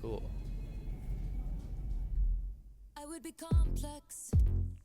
Cool. I would be complex.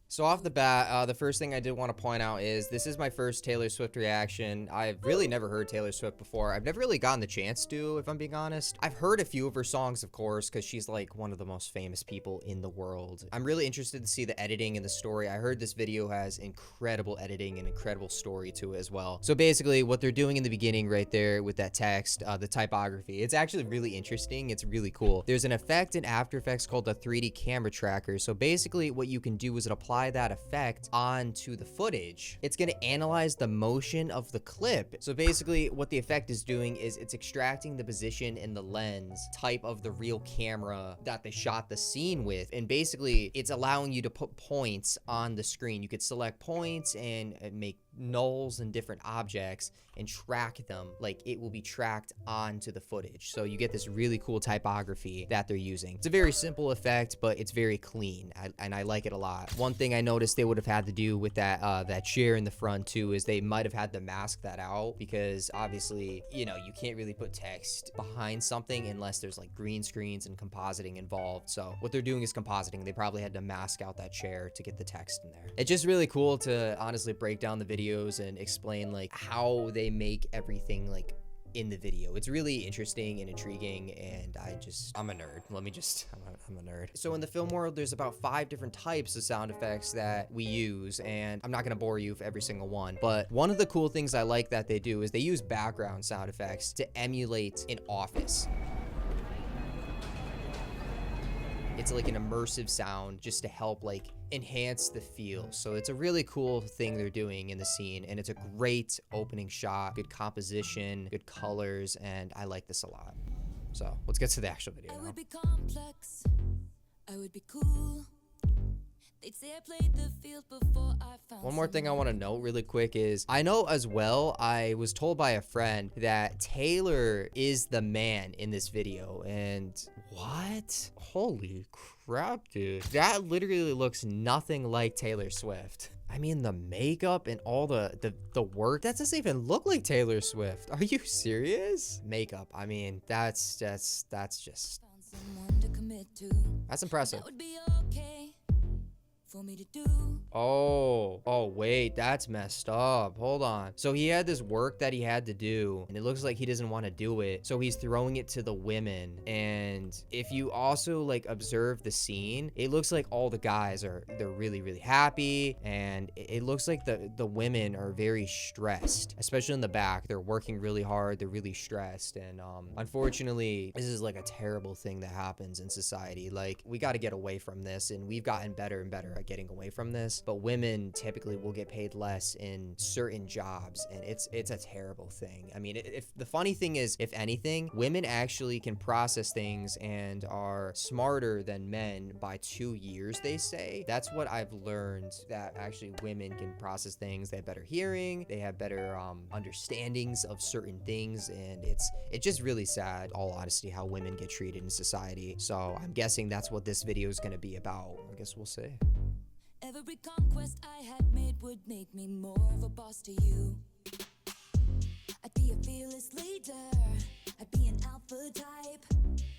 So off the bat, the first thing I did want to point out is this is my first Taylor Swift reaction. I've really never heard Taylor Swift before. I've never really gotten the chance to, if I'm being honest. I've heard a few of her songs, of course, because she's like one of the most famous people in the world. I'm really interested to see the editing and the story. I heard this video has incredible editing and incredible story to it as well. So basically what they're doing in the beginning right there with that text, the typography, it's actually really interesting. It's really cool. There's an effect in After Effects called the 3D camera tracker. So basically what you can do is apply that effect onto the footage. It's going to analyze the motion of the clip. So basically what the effect is doing is it's extracting the position and the lens type of the real camera that they shot the scene with, and basically it's allowing you to put points on the screen. You could select points and make nulls and different objects and track them like it will be tracked onto the footage. So you get this really cool typography that they're using. It's a very simple effect, but it's very clean, and I like it a lot. One thing I noticed they would have had to do with that chair in the front too is they might have had to mask that out, because obviously, you know, you can't really put text behind something unless there's like green screens and compositing involved. So what they're doing is compositing. They probably had to mask out that chair to get the text in there. It's just really cool to honestly break down the videos and explain like how they make everything like in the video. It's really interesting and intriguing, and I'm a nerd. I'm a nerd. So in the film world, there's about 5 different types of sound effects that we use, and I'm not gonna bore you with every single one, but one of the cool things I like that they do is they use background sound effects to emulate an office. It's like an immersive sound just to help like enhance the feel. So it's a really cool thing they're doing in the scene, and it's a great opening shot, good composition, good colors, and I like this a lot. So let's get to the actual video I now. would be complex. I would be cool. They'd say I played the field before I found One more thing I want to note really quick is I know as well, I was told by a friend that Taylor is the man in this video, and what? Holy crap, dude. That literally looks nothing like Taylor Swift. I mean, the makeup and all the work, that doesn't even look like Taylor Swift. Are you serious? Makeup, I mean, that's just, found someone to commit to. that's impressive. That would be okay for me to do. Oh, wait, that's messed up. Hold on. So he had this work that he had to do, and it looks like he doesn't want to do it. So he's throwing it to the women. And if you also like observe the scene, it looks like all the guys they're really, really happy. And it looks like the women are very stressed, especially in the back. They're working really hard. They're really stressed. And unfortunately, this is like a terrible thing that happens in society. Like, we got to get away from this, and we've gotten better and better at getting away from this, but women typically will get paid less in certain jobs, and it's a terrible thing. I mean, if the funny thing is, if anything, women actually can process things and are smarter than men by 2 years, they say. That's what I've learned, that actually women can process things. They have better hearing, they have better understandings of certain things, and it's just really sad, all honesty, how women get treated in society. So I'm guessing that's what this video is going to be about. I guess we'll see. Every conquest I had made would make me more of a boss to you. I'd be a fearless leader. I'd be an alpha type.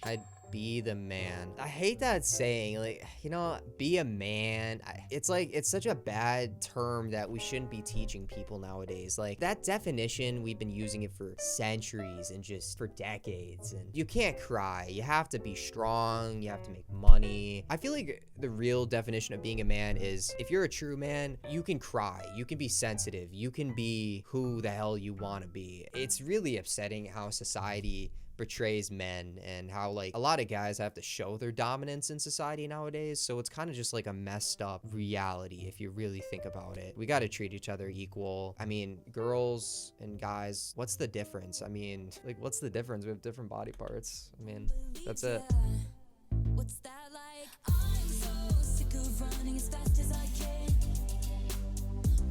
I'd be the man. I hate that saying, like, you know, be a man. It's like, it's such a bad term that we shouldn't be teaching people nowadays. Like, that definition, we've been using it for centuries and just for decades. And you can't cry. You have to be strong. You have to make money. I feel like the real definition of being a man is, if you're a true man, you can cry. You can be sensitive. You can be who the hell you want to be. It's really upsetting how society portrays men, and how like a lot of guys have to show their dominance in society nowadays. So it's kind of just like a messed up reality if you really think about it. We got to treat each other equal. I mean, girls and guys, what's the difference? I mean, like, what's the difference? We have different body parts. I mean, that's it. What's that like? I'm so sick of running as fast as I can,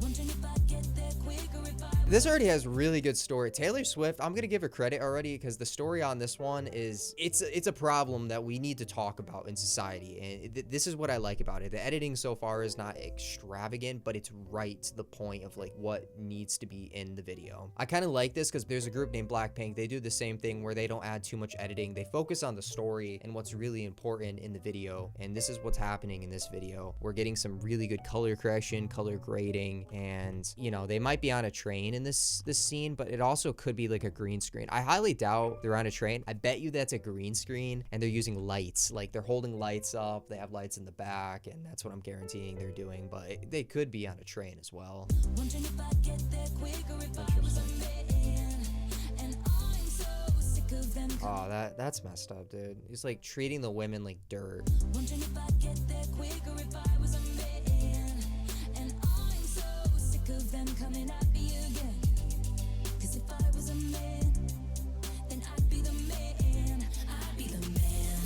wondering if I'd get there quicker if I This already has really good story. Taylor Swift, I'm gonna give her credit already because the story on this one is it's a problem that we need to talk about in society, and this is what I like about it. The editing so far is not extravagant, but it's right to the point of like what needs to be in the video. I kind of like this because there's a group named Blackpink. They do the same thing where they don't add too much editing. They focus on the story and what's really important in the video, and this is what's happening in this video. We're getting some really good color correction, color grading, and you know, they might be on a train in this scene, but it also could be like a green screen. I highly doubt they're on a train. I bet you that's a green screen and they're using lights, like they're holding lights up, they have lights in the back, and that's what I'm guaranteeing they're doing, but they could be on a train as well. Wondering if I'd get there quicker if I was a man. And I'm so sick of them. Oh, that's messed up, dude. He's like treating the women like dirt. Wondering if I'd get there quicker if I was a man. And I'm so sick of them coming at me again. 'Cause if I was a man, then I'd be the man. I'd be the man.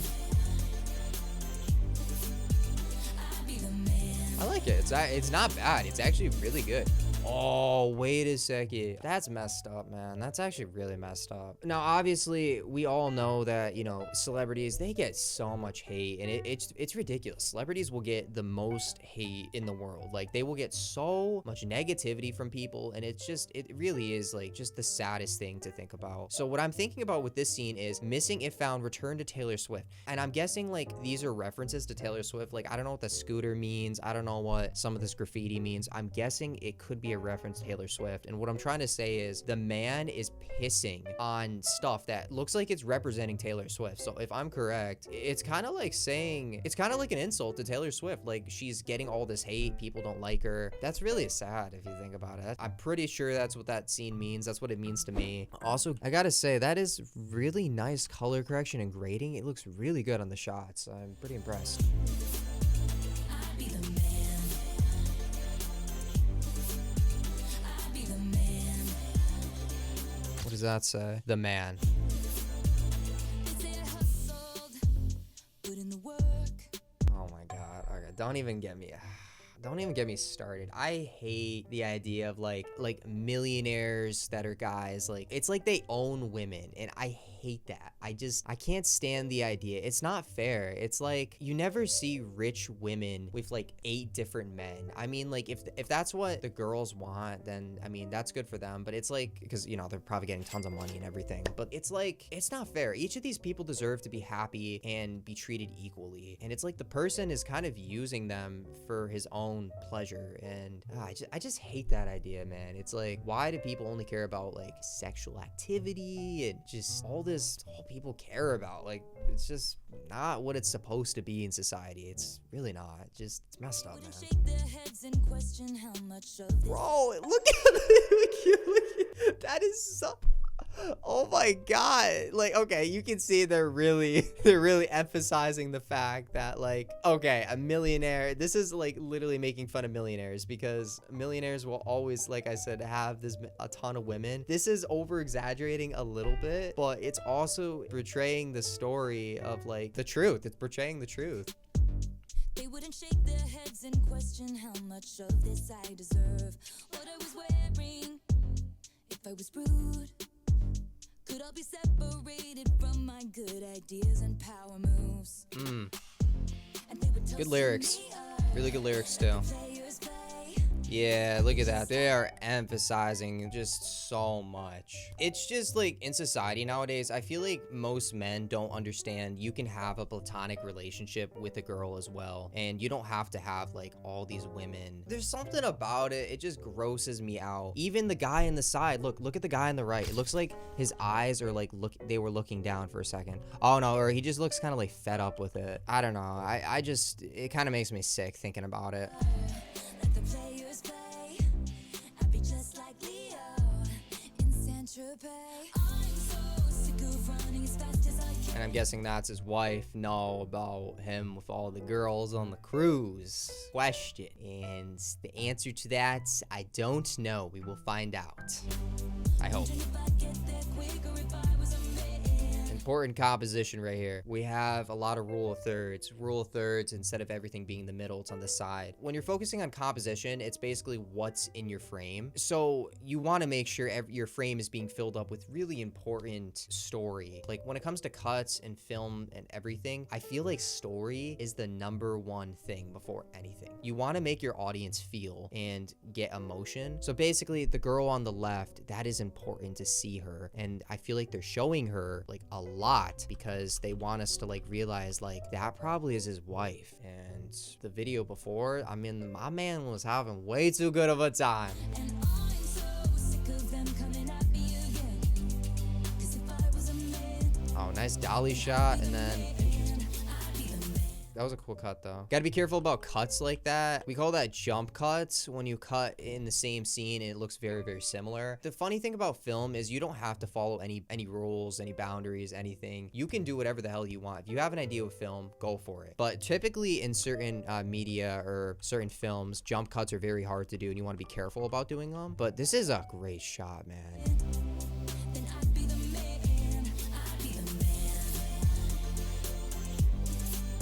I'd be the man. I like it. It's not bad. It's actually really good. Oh, wait a second. That's messed up, man. That's actually really messed up. Now, obviously, we all know that, you know, celebrities, they get so much hate, and it's ridiculous. Celebrities will get the most hate in the world. Like, they will get so much negativity from people, and it really is, like, just the saddest thing to think about. So what I'm thinking about with this scene is missing if found, return to Taylor Swift. And I'm guessing, like, these are references to Taylor Swift. Like, I don't know what the scooter means. I don't know what some of this graffiti means. I'm guessing it could be a reference to Taylor Swift. And what I'm trying to say is the man is pissing on stuff that looks like it's representing Taylor Swift. So if I'm correct, it's kind of like saying, it's kind of like an insult to Taylor Swift. Like, she's getting all this hate, people don't like her. That's really sad if you think about it. I'm pretty sure that's what that scene means. That's what it means to me. Also, I gotta say, that is really nice color correction and grading. It looks really good on the shots. I'm pretty impressed. I'd be the man. I'd be the man. What does that say? The man. They say I hustled, put in the work. Oh my god. Okay, don't even get me started. I hate the idea of like millionaires that are guys. Like, it's like they own women, and I hate that. I can't stand the idea. It's not fair. It's like you never see rich women with like 8 different men. I mean, like, if that's what the girls want, then I mean, that's good for them, but it's like, because you know, they're probably getting tons of money and everything, but it's like, it's not fair. Each of these people deserve to be happy and be treated equally, and it's like the person is kind of using them for his own pleasure, and I just hate that idea, man. It's like, why do people only care about like sexual activity and just all people care about? Like, it's just not what it's supposed to be in society. It's really not. Just, it's messed up, man. Shake their heads and question how much of this. Bro, look at it. That is so... Oh my god. Like, okay, you can see they're really emphasizing the fact that, like, okay, a millionaire, this is like literally making fun of millionaires, because millionaires will always, like I said, have a ton of women. This is over exaggerating a little bit, but it's also portraying the story of like the truth. It's portraying the truth. They wouldn't shake their heads and question how much of this I deserve. What I was wearing, if I was rude, could all be separated from my good ideas and power moves. And they would Good lyrics. Really good lyrics too. Yeah, look at that. They are emphasizing just so much. It's just like in society nowadays, I feel like most men don't understand you can have a platonic relationship with a girl as well, and you don't have to have like all these women. There's something about it. It just grosses me out. Even the guy on the side, look at the guy on the right. It looks like his eyes are like, they were looking down for a second. Oh no, or he just looks kind of like fed up with it. I don't know. It kind of makes me sick thinking about it. Let the players play. I'd be just like Leo in Saint-Tropez. I'm so sick of running as fast as I can. And I'm guessing that's his wife. Know about him with all the girls on the cruise. Question. And the answer to that, I don't know. We will find out. I hope. If I get there quicker if I was a man. And Important composition right here. We have a lot of rule of thirds. Rule of thirds, instead of everything being in the middle, it's on the side. When you're focusing on composition, it's basically what's in your frame. So you want to make sure your frame is being filled up with really important story. Like when it comes to cuts and film and everything, I feel like story is the number one thing before anything. You want to make your audience feel and get emotion. So basically the girl on the left, that is important to see her. And I feel like they're showing her like a lot because they want us to like realize like that probably is his wife. And the video before, I mean, my man was having way too good of a time. And I'm so sick of them coming at me again. 'Cause if I was a man, Oh, nice dolly shot, and then interesting. That was a cool cut though. Gotta be careful about cuts like that. We call that jump cuts when you cut in the same scene and it looks very, very similar. The funny thing about film is you don't have to follow any rules, any boundaries, anything. You can do whatever the hell you want. If you have an idea with film, go for it. But typically in certain media or certain films, jump cuts are very hard to do and you want to be careful about doing them. But this is a great shot, man. then I'd be the man. I'd be the man.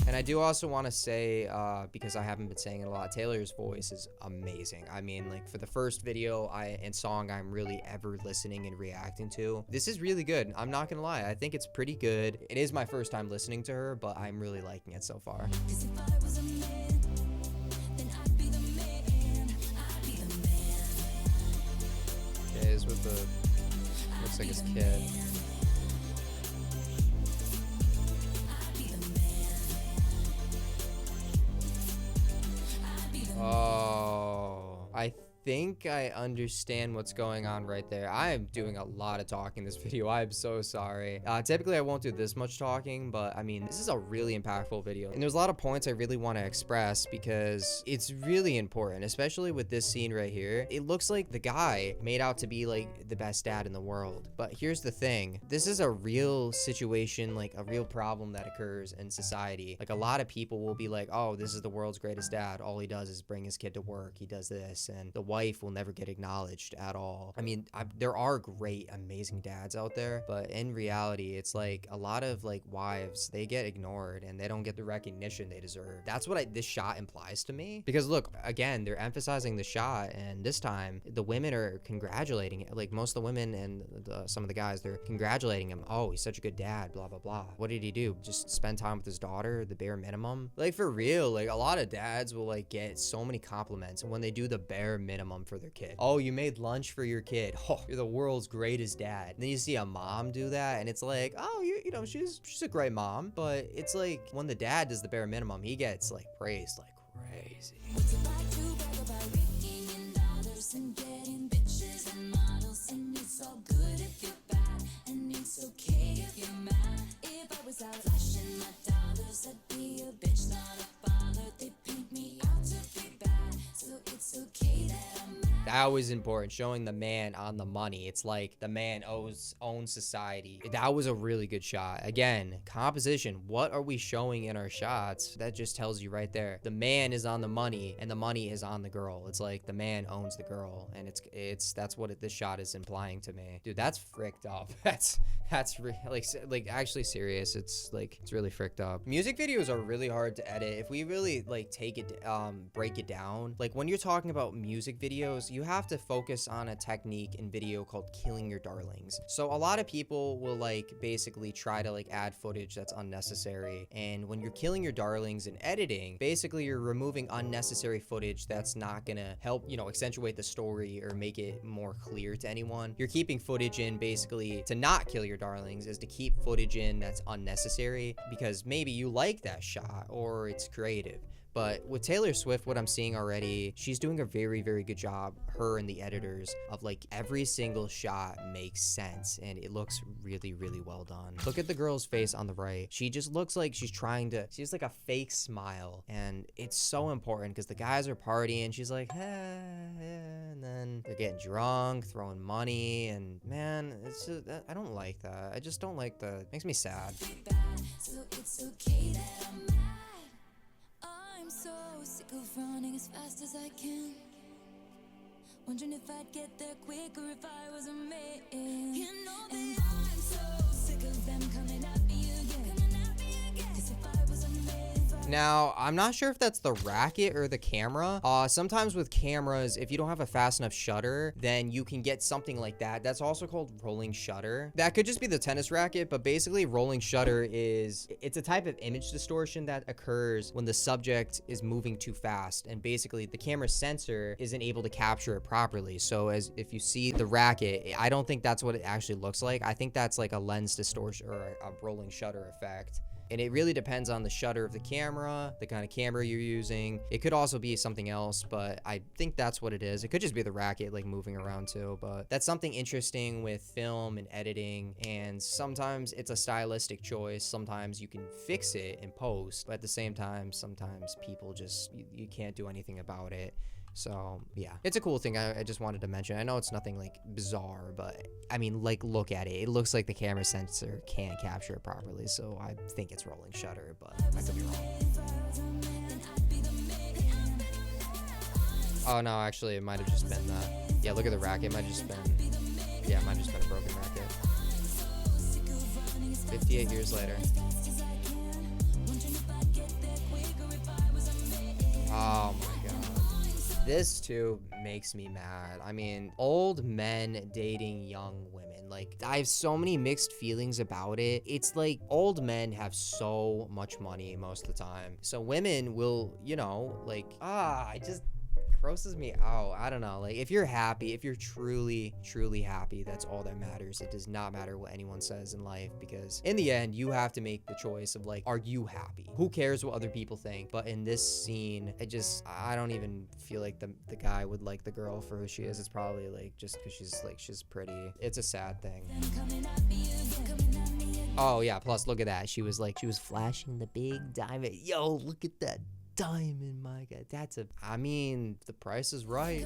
And I do also want to say, because I haven't been saying it a lot, Taylor's voice is amazing. I mean, like for the first video and song I'm really ever listening and reacting to, this is really good. I'm not gonna lie, I think it's pretty good. It is my first time listening to her, but I'm really liking it so far. 'Cause if I was a man, then I'd be the man. I'd be the man. Okay, is with the, looks like his kid. Oh, I think I understand what's going on right there. I am doing a lot of talking in this video. I'm so sorry. Typically I won't do this much talking, but I mean, this is a really impactful video. And there's a lot of points I really want to express because it's really important, especially with this scene right here. It looks like the guy made out to be like the best dad in the world. But here's the thing. This is a real situation, like a real problem that occurs in society. Like a lot of people will be like, oh, this is the world's greatest dad. All he does is bring his kid to work. He does this, and the wife will never get acknowledged at all. I mean, there are great, amazing dads out there, but in reality, it's like a lot of like wives, they get ignored and they don't get the recognition they deserve. That's what this shot implies to me. Because look, again, they're emphasizing the shot, and this time the women are congratulating it. Like most of the women and some of the guys, they're congratulating him. Oh, he's such a good dad, blah, blah, blah. What did he do? Just spend time with his daughter, the bare minimum? Like for real, like a lot of dads will like get so many compliments, and when they do the bare minimum for their kid. Oh, you made lunch for your kid. Oh, you're the world's greatest dad. And then you see a mom do that, and it's like, oh, you know, she's a great mom. But it's like when the dad does the bare minimum, he gets like praised like crazy. What's it like to brag about raking in dollars and getting bitches and models? And it's all good if you're bad, and it's okay if you're mad. If I was out flashing my dollars, I'd be a bitch, not a baller. They paint me out to be bad, so it's okay that I'm mad. That was important, showing the man on the money. It's like the man owns society. That was a really good shot. Again, composition. What are we showing in our shots? That just tells you right there. The man is on the money, and the money is on the girl. It's like the man owns the girl, and that's what this shot is implying to me. Dude, that's fricked up. That's like actually serious. It's really fricked up. Music videos are really hard to edit. If we really like break it down, like when you're talking about music videos, you have to focus on a technique in video called killing your darlings. So a lot of people will like basically try to like add footage that's unnecessary. And when you're killing your darlings in editing, basically you're removing unnecessary footage that's not gonna help, you know, accentuate the story or make it more clear to anyone. You're keeping footage in basically to not kill your darlings, is to keep footage in that's unnecessary because maybe you like that shot or it's creative. But with Taylor Swift, what I'm seeing already, she's doing a very, very good job, her and the editors, of like every single shot makes sense and it looks really, really well done. Look at the girl's face on the right. She just looks like she has like a fake smile, and it's so important because the guys are partying. She's like, and then they're getting drunk, throwing money, and man, it's just, I don't like that. I just don't like that. It makes me sad. So it's okay that I'm mad. I'm so sick of running as fast as I can, wondering if I'd get there quicker if I was a man. You know that I'm so sick of them coming up Now, I'm not sure if that's the racket or the camera. Sometimes with cameras, if you don't have a fast enough shutter, then you can get something like that. That's also called rolling shutter. That could just be the tennis racket, but basically rolling shutter it's a type of image distortion that occurs when the subject is moving too fast, and basically the camera sensor isn't able to capture it properly. So if you see the racket, I don't think that's what it actually looks like. I think that's like a lens distortion or a rolling shutter effect. And it really depends on the shutter of the camera, the kind of camera you're using. It could also be something else, but I think that's what it is. It could just be the racket like moving around too, but that's something interesting with film and editing. And sometimes it's a stylistic choice. Sometimes you can fix it in post, but at the same time, sometimes people just, you can't do anything about it. So yeah, it's a cool thing. I just wanted to mention. I know it's nothing like bizarre, but I mean, like, look at it. It looks like the camera sensor can't capture it properly. So I think it's rolling shutter, but I could be wrong. Oh no, actually, it might have just been that. Yeah, look at the racket. It might have just been, yeah, it might have just been a broken racket. 58 years later. Oh my god. This too makes me mad. I mean, old men dating young women. Like, I have so many mixed feelings about it. It's like old men have so much money most of the time. So women will, you know, like, it just grosses me out. I don't know. Like, if you're happy, if you're truly happy, that's all that matters. It does not matter what anyone says in life, because in the end, you have to make the choice of like, are you happy? Who cares what other people think? But in this scene, I don't even feel like the guy would like the girl for who she is. It's probably like just because she's pretty. It's a sad thing. Oh yeah, plus look at that. She was flashing the big diamond. Yo, look at that diamond, my god. I mean, the price is right.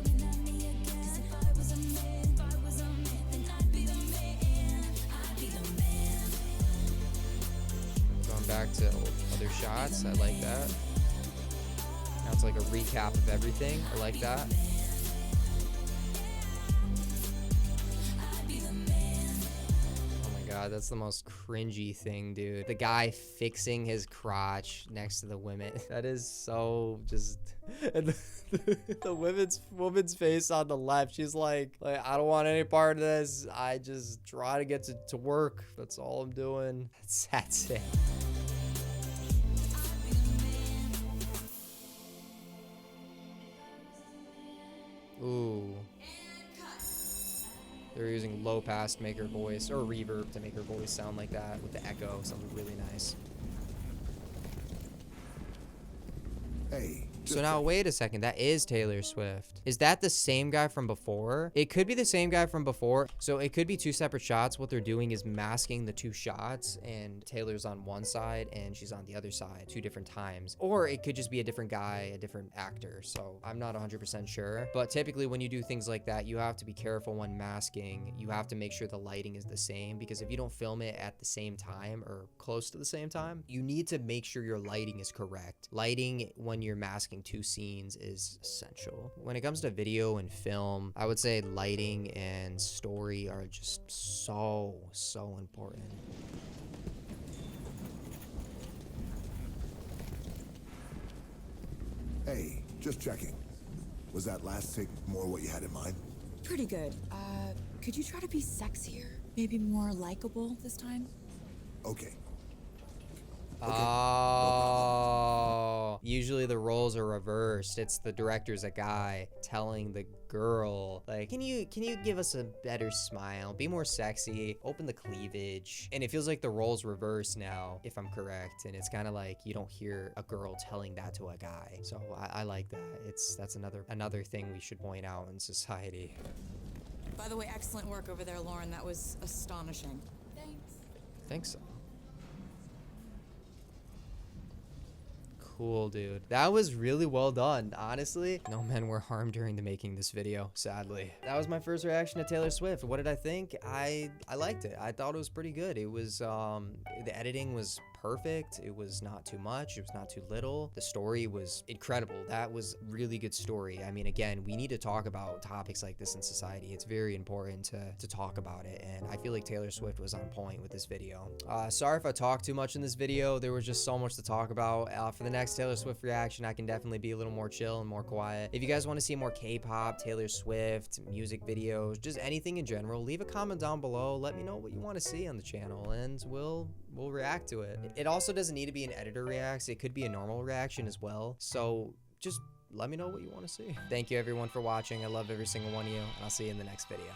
Going back to other shots, I like that. Now it's like a recap of everything. I like that. God, that's the most cringy thing, dude. The guy fixing his crotch next to the women. That is so just... And the woman's face on the left, she's like, I don't want any part of this. I just try to get to work. That's all I'm doing. That's it. Ooh. They're using low pass to make her voice, or reverb to make her voice sound like that with the echo. Something really nice. Hey. So now wait a second, that is Taylor Swift. Is that the same guy from before? It could be the same guy from before. So it could be two separate shots. What they're doing is masking the two shots, and Taylor's on one side and she's on the other side, two different times. Or it could just be a different guy, a different actor. So I'm not 100% sure. But typically when you do things like that, you have to be careful when masking. You have to make sure the lighting is the same, because if you don't film it at the same time or close to the same time, you need to make sure your lighting is correct. Lighting when you're masking two scenes is essential. When it comes to video and film, I would say lighting and story are just so important. Hey, just checking. Was that last take more what you had in mind? Pretty good. Could you try to be sexier? Maybe more likable this time? Okay. Oh, usually the roles are reversed. It's the director's a guy telling the girl, like, can you give us a better smile, be more sexy, open the cleavage. And it feels like the roles reverse now, if I'm correct. And it's kind of like you don't hear a girl telling that to a guy. So I like that. That's another thing we should point out in society. By the way, excellent work over there, Lauren. That was astonishing. Thanks. Cool, dude. That was really well done, honestly. No men were harmed during the making this video, sadly. That was my first reaction to Taylor Swift. What did I think? I liked it. I thought it was pretty good. It was, the editing was perfect. It was not too much. It was not too little. The story was incredible. That was really good story. I mean, again, we need to talk about topics like this in society. It's very important to talk about it, and I feel like Taylor Swift was on point with this video. Sorry if I talked too much in this video. There was just so much to talk about. For the next next Taylor Swift reaction, I can definitely be a little more chill and more quiet. If you guys want to see more K-pop, Taylor Swift, music videos, just anything in general, leave a comment down below. Let me know what you want to see on the channel, and we'll react to it. It also doesn't need to be an editor reacts. It could be a normal reaction as well. So just let me know what you want to see. Thank you everyone for watching. I love every single one of you, and I'll see you in the next video.